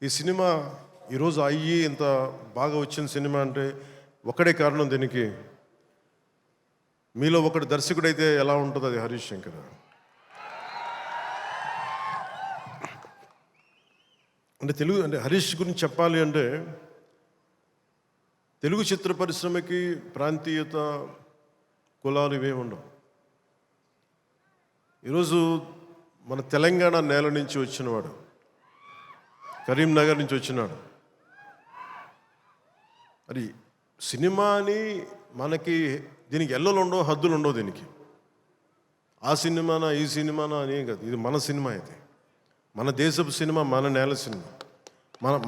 ఈ సినిమా ఈరోజు అయ్యి ఇంత బాగా వచ్చిన సినిమా అంటే ఒకడే కారణం దీనికి. మీలో ఒకటి దర్శకుడైతే ఎలా ఉంటుంది, అది హరీష్ శంకర్. అంటే తెలుగు అంటే హరీష్ గురించి చెప్పాలి అంటే తెలుగు చిత్ర పరిశ్రమకి ప్రాంతీయత, కులాలు ఇవే ఉండవు. ఈరోజు మన తెలంగాణ నేల నుంచి వచ్చినవాడు, కరీంనగర్ నుంచి వచ్చినాడు. అది సినిమాని మనకి దీనికి ఎల్లలు ఉండవు, హద్దులు ఉండవు. దీనికి ఆ సినిమానా ఈ సినిమానా అని ఏం కాదు. ఇది మన సినిమా, ఇది మన దేశపు సినిమా, మన నేల సినిమా,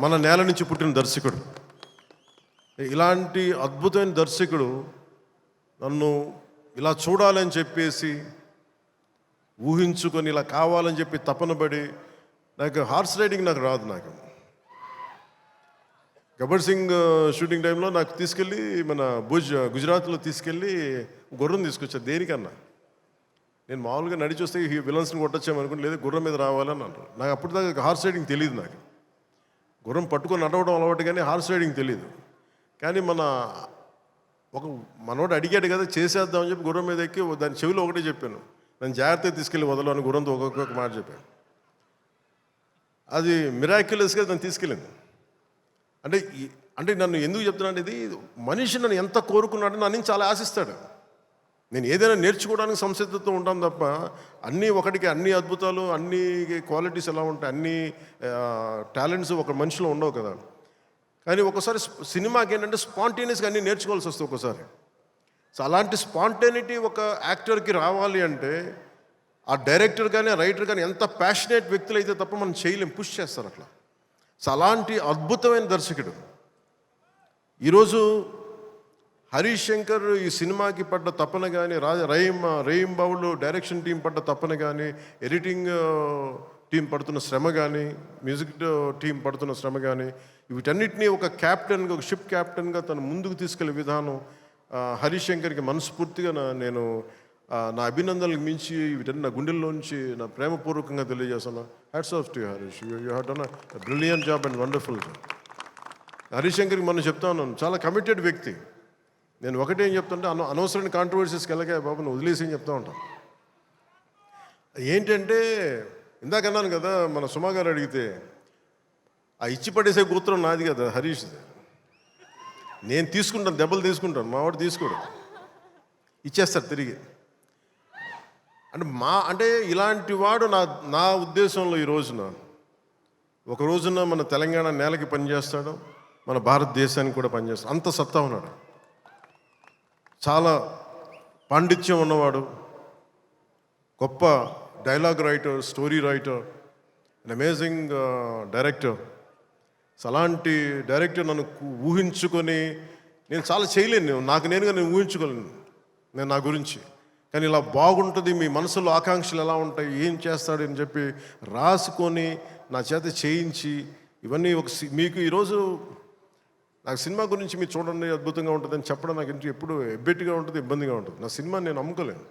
మన నేల నుంచి పుట్టిన దర్శకుడు. ఇలాంటి అద్భుతమైన దర్శకుడు నన్ను ఇలా చూడాలని చెప్పేసి ఊహించుకొని ఇలా కావాలని చెప్పి తపన పడి, నాకు హార్స్ రైడింగ్ నాకు రాదు. నాకు గబ్బర్ సింగ్ షూటింగ్ టైంలో నాకు తీసుకెళ్ళి మన గుజరాత్లో తీసుకెళ్ళి గుర్రం తీసుకొచ్చారు. దేనికన్నా నేను మామూలుగా నడిచి వస్తే ఈ విలన్స్ని కొట్టచ్చామనుకుంటే, లేదు గుర్రం మీద రావాలని అంటారు. నాకు అప్పుడు దాకా హార్స్ రైడింగ్ తెలియదు. నాకు గుర్రం పట్టుకొని నడవడం అలవాటు, కానీ హార్స్ రైడింగ్ తెలియదు. కానీ మనోడు అడిగాడు కదా, చేసేద్దామని చెప్పి గుర్రం మీద ఎక్కి దాని చెవిలో ఒకటే చెప్పాను, నన్ను జాగ్రత్తగా తీసుకెళ్ళి వదలు అని గుర్రంతో ఒక్కొక్క మాట చెప్పాను. అది మిరాక్యులస్గా నన్ను తీసుకెళ్ళింది. అంటే నన్ను ఎందుకు చెప్తున్నాను, ఇది మనిషి నన్ను ఎంత కోరుకున్నాడో నన్ను నుంచి చాలా ఆశిస్తాడు. నేను ఏదైనా నేర్చుకోవడానికి సంసిద్ధత ఉంటాను తప్ప అన్నీ ఒకటికి అన్ని అద్భుతాలు, అన్ని క్వాలిటీస్ ఎలా ఉంటాయి, అన్ని టాలెంట్స్ ఒక మనిషిలో ఉండవు కదా. కానీ ఒకసారి సినిమాకి ఏంటంటే స్పాంటేనియస్గా అన్నీ నేర్చుకోవాల్సి వస్తుంది ఒకసారి. సో అలాంటి స్పాంటేనిటీ ఒక యాక్టర్కి రావాలి అంటే ఆ డైరెక్టర్ కానీ రైటర్ కానీ ఎంత ప్యాషనేట్ వ్యక్తులు అయితే తప్ప మనం చేయలేం, పుష్ చేస్తారు అట్లా. సో అలాంటి అద్భుతమైన దర్శకుడు ఈరోజు హరీష్ శంకర్. ఈ సినిమాకి పడ్డ తపన కానీ, రహీం బాబులు డైరెక్షన్ టీం పడ్డ తపన కానీ, ఎడిటింగ్ టీం పడుతున్న శ్రమ కానీ, మ్యూజిక్ టీం పడుతున్న శ్రమ కానీ, వీటన్నిటినీ ఒక క్యాప్టెన్గా, ఒక షిప్ క్యాప్టెన్గా తను ముందుకు తీసుకెళ్లే విధానం హరీష్ శంకర్కి మనస్ఫూర్తిగా నేను నా అభినందనలకు మించి వీటన్ని నా గుండెల్లోంచి నా ప్రేమపూర్వకంగా తెలియజేస్తాను. Hats off to you Harish, you have done a brilliant job and wonderful job. Harish శంకర్కి మనం చెప్తా ఉన్నాను, చాలా కమిటెడ్ వ్యక్తి. నేను ఒకటేం చెప్తుంటే, అనవసరమైన కాంట్రవర్సీస్కి వెళ్ళగా బాబు నువ్వు వదిలేసి అని చెప్తా ఉంటాను. ఏంటంటే ఇందాక అన్నాను కదా, మన సుమా గారు అడిగితే ఆ ఇచ్చి పడేసే గోత్రం నాది కదా హరీష్. నేను తీసుకుంటాను, దెబ్బలు తీసుకుంటాను, మా వాడు తీసుకోడు, ఇచ్చేస్తాడు తిరిగి. అంటే ఇలాంటి వాడు నా ఉద్దేశంలో ఈ రోజున ఒక రోజున మన తెలంగాణ నేలకి పనిచేస్తాడు, మన భారతదేశానికి కూడా పనిచేస్తాడు. అంత సత్తా ఉన్నాడు, చాలా పాండిత్యం ఉన్నవాడు, గొప్ప dialogue writer, story writer, and amazing director. So అలాంటి డైరెక్టర్ నన్ను ఊహించుకొని నేను చాలా చేయలేను, నాకు నేనుగా నేను ఊహించుకోలేను నేను నా గురించి. కానీ ఇలా బాగుంటుంది, మీ మనసులో ఆకాంక్షలు ఎలా ఉంటాయి, ఏం చేస్తాడు అని చెప్పి రాసుకొని నా చేత చేయించి ఇవన్నీ మీకు ఈరోజు నాకు సినిమా గురించి మీరు చూడండి అద్భుతంగా ఉంటుందని చెప్పడం నాకు ఎప్పుడు ఎబ్బెట్టుగా ఉంటుంది, ఇబ్బందిగా ఉంటుంది. నా సినిమా నేను అమ్ముకోలేను,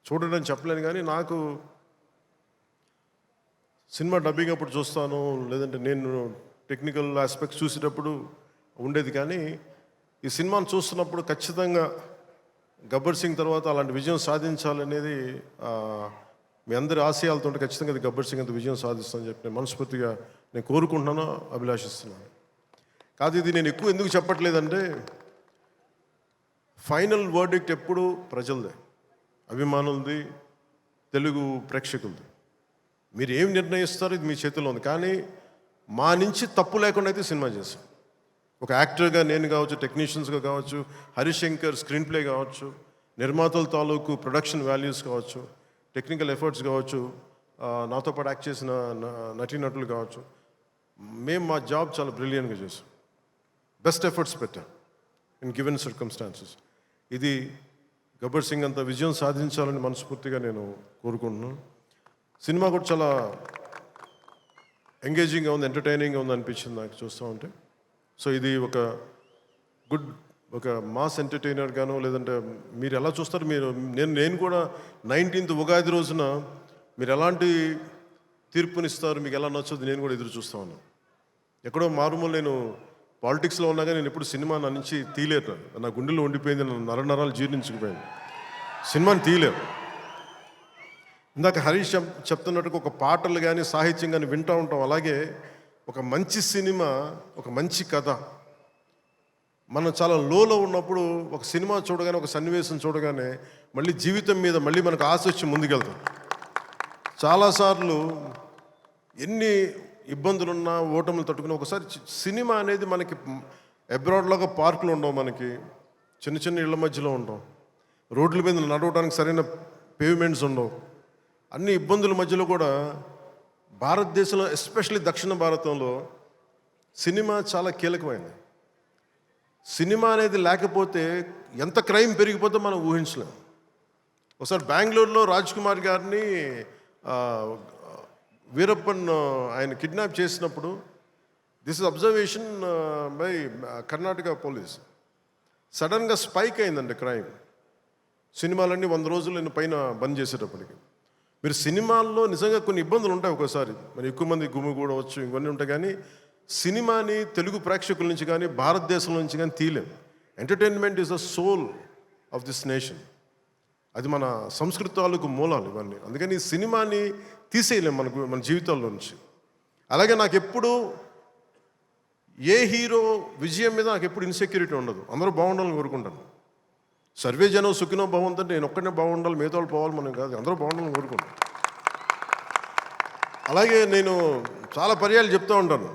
చూడండి అని చెప్పలేను. కానీ నాకు సినిమా డబ్బింగ్ అప్పుడు చూస్తాను, లేదంటే నేను టెక్నికల్ ఆస్పెక్ట్స్ చూసేటప్పుడు ఉండేది. కానీ ఈ సినిమాను చూస్తున్నప్పుడు ఖచ్చితంగా గబ్బర్ సింగ్ తర్వాత అలాంటి విజయం సాధించాలనేది మీ అందరి ఆశయాలతో ఖచ్చితంగా అది గబ్బర్ సింగ్ అంత విజయం సాధిస్తానని చెప్పి నేను మనస్ఫూర్తిగా నేను కోరుకుంటున్నాను, అభిలాషిస్తున్నాను. కాదు ఇది నేను ఎక్కువ ఎందుకు చెప్పట్లేదంటే, ఫైనల్ వర్డిక్ట్ ఎప్పుడు ప్రజలదే, అభిమానులది, తెలుగు ప్రేక్షకులది. మీరు ఏం నిర్ణయిస్తారో ఇది మీ చేతిలో ఉంది. కానీ మా నుంచి తప్పు లేకుండా అయితే సినిమా చేశాం. ఒక యాక్టర్గా నేను కావచ్చు, టెక్నీషియన్స్గా కావచ్చు, హరీష్ శంకర్ స్క్రీన్ ప్లే కావచ్చు, నిర్మాతల తాలూకు ప్రొడక్షన్ వాల్యూస్ కావచ్చు, టెక్నికల్ ఎఫర్ట్స్ కావచ్చు, నాతో పాటు యాక్ట్ చేసిన నటీనటులు కావచ్చు, మేము మా జాబ్ చాలా బ్రిలియంట్గా చేసాం, బెస్ట్ ఎఫర్ట్స్ పెట్టాం ఇన్ గివెన్ సర్కమ్స్టాన్సెస్. ఇది గబ్బర్ సింగ్ అంత విజయం సాధించాలని మనస్ఫూర్తిగా నేను కోరుకుంటున్నాను. సినిమా కూడా చాలా ఎంగేజింగ్గా ఉంది, ఎంటర్టైనింగ్గా ఉంది అనిపించింది నాకు చూస్తూ ఉంటే. సో ఇది ఒక మాస్ ఎంటర్టైనర్ గాను, లేదంటే మీరు ఎలా చూస్తారు, నేను కూడా 19th ఉగాది రోజున మీరు ఎలాంటి తీర్పునిస్తారు, మీకు ఎలా నచ్చుతుంది నేను కూడా ఎదురు చూస్తూ ఉన్నాను. ఎక్కడో మారుమూల నేను పాలిటిక్స్లో ఉన్నాగా నేను ఎప్పుడు సినిమా నా నుంచి తీయలేరు. నా గుండెలో ఉండిపోయింది, నా నరనరాలు జీర్ణించుకుపోయింది. సినిమాని తీయలేరు. ఇందాక హరీష్ చెప్తున్నట్టుగా ఒక పాటలు కానీ సాహిత్యం కానీ వింటూ ఉంటాం. అలాగే ఒక మంచి సినిమా, ఒక మంచి కథ, మనం చాలా లోలో ఉన్నప్పుడు ఒక సినిమా చూడగానే, ఒక సన్నివేశం చూడగానే మళ్ళీ జీవితం మీద మళ్ళీ మనకు ఆశ వచ్చి ముందుకెళ్తాం. చాలాసార్లు ఎన్ని ఇబ్బందులున్నా ఓటములు తట్టుకుని ఒకసారి సినిమా అనేది మనకి అబ్రాడ్లాగా పార్కులు ఉండవు, మనకి చిన్న చిన్న ఇళ్ల మధ్యలో ఉంటాం, రోడ్ల మీద నడవడానికి సరైన పేవ్మెంట్స్ ఉండవు. అన్ని ఇబ్బందుల మధ్యలో కూడా భారతదేశంలో, ఎస్పెషల్లీ దక్షిణ భారతంలో సినిమా చాలా కీలకమైంది. సినిమా అనేది లేకపోతే ఎంత క్రైమ్ పెరిగిపోతే మనం ఊహించలేం. ఒకసారి బెంగళూరులో రాజ్ కుమార్ గారిని వీరప్పన్ ఆయన కిడ్నాప్ చేసినప్పుడు, this is observation by Karnataka police, సడన్గా స్పైక్ అయిందండి క్రైమ్. సినిమాలన్నీ 100 రోజులు పైన బంద్ చేసేటప్పటికి. మీరు సినిమాల్లో నిజంగా కొన్ని ఇబ్బందులు ఉంటాయి, ఒకసారి మరి ఎక్కువ మంది గుమిగూడవచ్చు, ఇవన్నీ ఉంటాయి. కానీ సినిమాని తెలుగు ప్రేక్షకుల నుంచి కానీ భారతదేశం నుంచి కానీ తీయలేం. Entertainment is the soul of this nation. అది మన సంస్కృతాలకు మూలాలు ఇవన్నీ. అందుకని ఈ సినిమాని తీసేయలేం మన జీవితాల్లో నుంచి. అలాగే నాకు ఎప్పుడు ఏ హీరో విజయం మీద నాకు ఎప్పుడు ఇన్సెక్యూరిటీ ఉండదు. అందరూ బాగుండాలని కోరుకుంటాను. సర్వే జనం సుఖినో భవంతంటే నేను ఒక్కడనే బాగుండాలి, మిగతా వాళ్ళు పోవాలి మనం కాదు, అందరూ బాగుండాలని కోరుకుంటాను. అలాగే నేను చాలా పర్యాలు చెప్తూ ఉంటాను.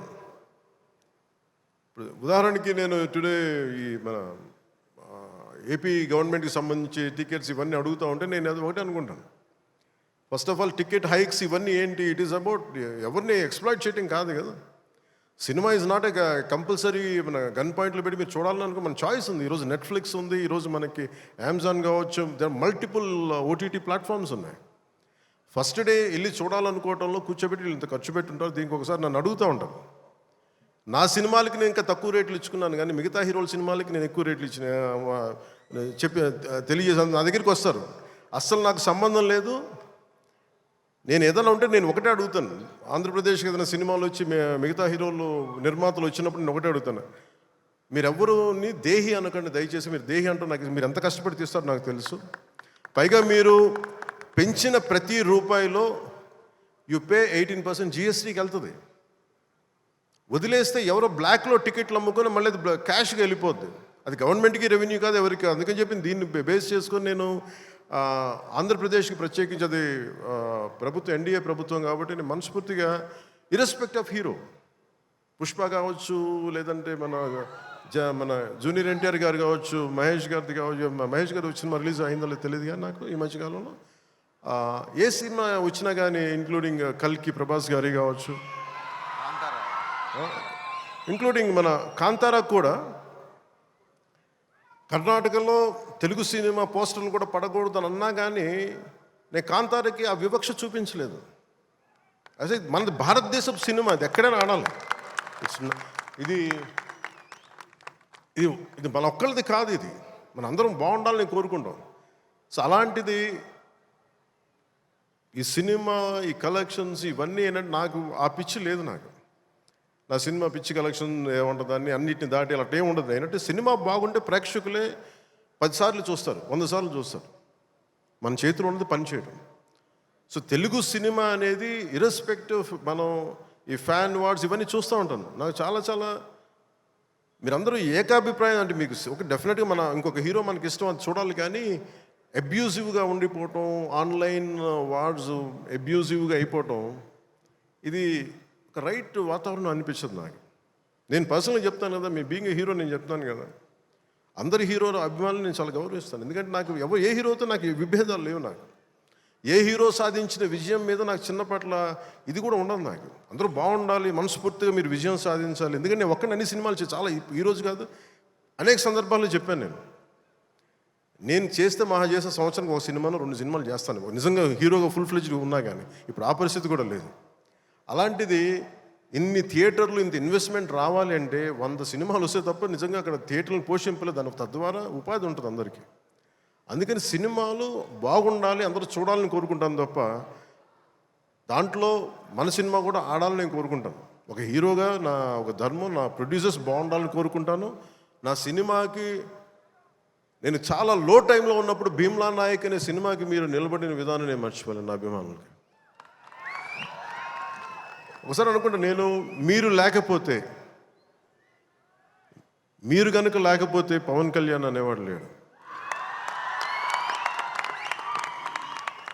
ఇప్పుడు ఉదాహరణకి నేను టుడే ఈ మన ఏపీ గవర్నమెంట్కి సంబంధించి టికెట్స్ ఇవన్నీ అడుగుతూ ఉంటే నేను అది ఒకటే అనుకుంటాను. First of all ticket hikes ఇవన్నీ ఏంటి? ఇట్ ఈస్ అబౌట్ ఎవరిని ఎక్స్ప్లాయిట్ చేయడం కాదు కదా. Cinema is not a compulsory మన గన్ పాయింట్లు పెట్టి మీరు చూడాలని అనుకో, మన చాయిస్ ఉంది. ఈరోజు నెట్ఫ్లిక్స్ ఉంది, ఈరోజు మనకి అమెజాన్ కావచ్చు, దర్ మల్టిపుల్ ఓటీటీ ప్లాట్ఫామ్స్ ఉన్నాయి. ఫస్ట్ డే వెళ్ళి చూడాలనుకోవటంలో కూర్చోబెట్టి ఇంత ఖర్చు పెట్టుంటారు. దీనికి ఒకసారి నన్ను అడుగుతూ ఉంటాను. నా సినిమాలకి నేను ఇంకా తక్కువ రేట్లు ఇచ్చుకున్నాను, కానీ మిగతా హీరోల సినిమాలకి నేను ఎక్కువ రేట్లు ఇచ్చిన చెప్పి తెలియజేసాను. నా దగ్గరికి వస్తారు, అస్సలు నాకు సంబంధం లేదు. నేను ఏదైనా ఉంటే నేను ఒకటే అడుగుతాను. ఆంధ్రప్రదేశ్కి ఏదైనా సినిమాలు వచ్చి మిగతా హీరోలు నిర్మాతలు వచ్చినప్పుడు నేను ఒకటే అడుగుతాను, మీరెవ్వరూని దేహి అనకండి దయచేసి. మీరు దేహి అంటూ నాకు మీరు ఎంత కష్టపడి తీస్తారో నాకు తెలుసు. పైగా మీరు పెంచిన ప్రతి రూపాయిలో యు పే 18% జిఎస్టీకి వెళ్తుంది. వదిలేస్తే ఎవరో బ్లాక్లో టికెట్లు అమ్ముకొని మళ్ళీ అది క్యాష్గా వెళ్ళిపోద్ది. అది గవర్నమెంట్కి రెవెన్యూ కాదు, ఎవరికి. అందుకని చెప్పి దీన్ని బేస్ చేసుకొని నేను ఆంధ్రప్రదేశ్కి ప్రత్యేకించి అది ప్రభుత్వం ఎన్డీఏ ప్రభుత్వం కాబట్టి నేను మనస్ఫూర్తిగా ఇర్రెస్పెక్ట్ ఆఫ్ హీరో, పుష్ప కావచ్చు, లేదంటే మన జూనియర్ ఎన్టీఆర్ గారు కావచ్చు, మహేష్ గారిది కావచ్చు. మహేష్ గారు వచ్చిన రిలీజ్ అయిందో లేదు తెలియదు కానీ నాకు ఈ మధ్యకాలంలో ఏ సినిమా వచ్చినా కానీ, ఇంక్లూడింగ్ కల్కి ప్రభాస్ గారి కావచ్చు, ఇంక్లూడింగ్ మన కాంతారా కూడా, కర్ణాటకలో తెలుగు సినిమా పోస్టర్లు కూడా పడకూడదు అని అన్నా కానీ నేను కాంతారకి ఆ వివక్ష చూపించలేదు. అదే మనది భారతదేశపు సినిమా, అది ఎక్కడైనా ఆడాలి. ఇది ఇది ఇది మన ఒక్కరిది కాదు, ఇది మన అందరం బాగుండాలని కోరుకుంటాం. సో అలాంటిది ఈ సినిమా, ఈ కలెక్షన్స్ ఇవన్నీ ఏంటంటే నాకు ఆ పిచ్చి లేదు. నాకు నా సినిమా పిచ్చి కలెక్షన్ ఏముంటుందని అన్నిటిని దాటి అలా ఏమి ఉండదు. ఏంటంటే సినిమా బాగుంటే ప్రేక్షకులే 10 సార్లు చూస్తారు, 100 సార్లు చూస్తారు. మన చేతిలో ఉన్నది పని చేయడం. సో తెలుగు సినిమా అనేది ఇర్రెస్పెక్టివ్ మనం ఈ ఫ్యాన్ వార్డ్స్ ఇవన్నీ చూస్తూ ఉంటాను. నాకు చాలా చాలా మీరందరూ ఏకాభిప్రాయం అంటే మీకు ఒక డెఫినెట్గా మన ఇంకొక హీరో మనకి ఇష్టం అది చూడాలి, కానీ అబ్యూజివ్గా ఉండిపోవటం, ఆన్లైన్ వార్డ్స్ అబ్యూజివ్గా అయిపోవటం, ఇది ఒక రైట్ వాతావరణం అనిపించదు నాకు. నేను పర్సనల్గా చెప్తాను కదా, మీ బీయింగ్ ఏ హీరో నేను చెప్తాను కదా, అందరి హీరోల అభిమానులు నేను చాలా గౌరవిస్తాను. ఎందుకంటే నాకు ఏ హీరోతో నాకు విభేదాలు లేవు. నాకు ఏ హీరో సాధించిన విజయం మీద నాకు చిన్నపట్ల ఇది కూడా ఉండదు. నాకు అందరూ బాగుండాలి, మనస్ఫూర్తిగా మీరు విజయం సాధించాలి. ఎందుకంటే నేను ఒక్కడిని అన్ని సినిమాలు చాలా ఈరోజు కాదు అనేక సందర్భాల్లో చెప్పాను. నేను చేస్తే మహా చేసే సంవత్సరానికి ఒక సినిమాను 2 సినిమాలు చేస్తాను, నిజంగా హీరోగా ఫుల్ ఫ్లెడ్జ్గా ఉన్నా కానీ. ఇప్పుడు ఆ పరిస్థితి కూడా లేదు. అలాంటిది ఇన్ని థియేటర్లు ఇంత ఇన్వెస్ట్మెంట్ రావాలి అంటే 100 సినిమాలు వస్తే తప్ప నిజంగా అక్కడ థియేటర్లను పోషింపలేదు. దాని తద్వారా ఉపాధి ఉంటుంది అందరికీ. అందుకని సినిమాలు బాగుండాలి, అందరూ చూడాలని కోరుకుంటాను తప్ప దాంట్లో మన సినిమా కూడా ఆడాలని నేను కోరుకుంటాను. ఒక హీరోగా నా ఒక ధర్మం, నా ప్రొడ్యూసర్స్ బాగుండాలని కోరుకుంటాను. నా సినిమాకి నేను చాలా లో టైంలో ఉన్నప్పుడు భీమ్లా నాయక్ అనే సినిమాకి మీరు నిలబడిన విధానం నేను మర్చిపోలేను నా అభిమానులకి. ఒకసారి అనుకుంటా, నేను మీరు కనుక లేకపోతే పవన్ కళ్యాణ్ అనేవాడు లేడు.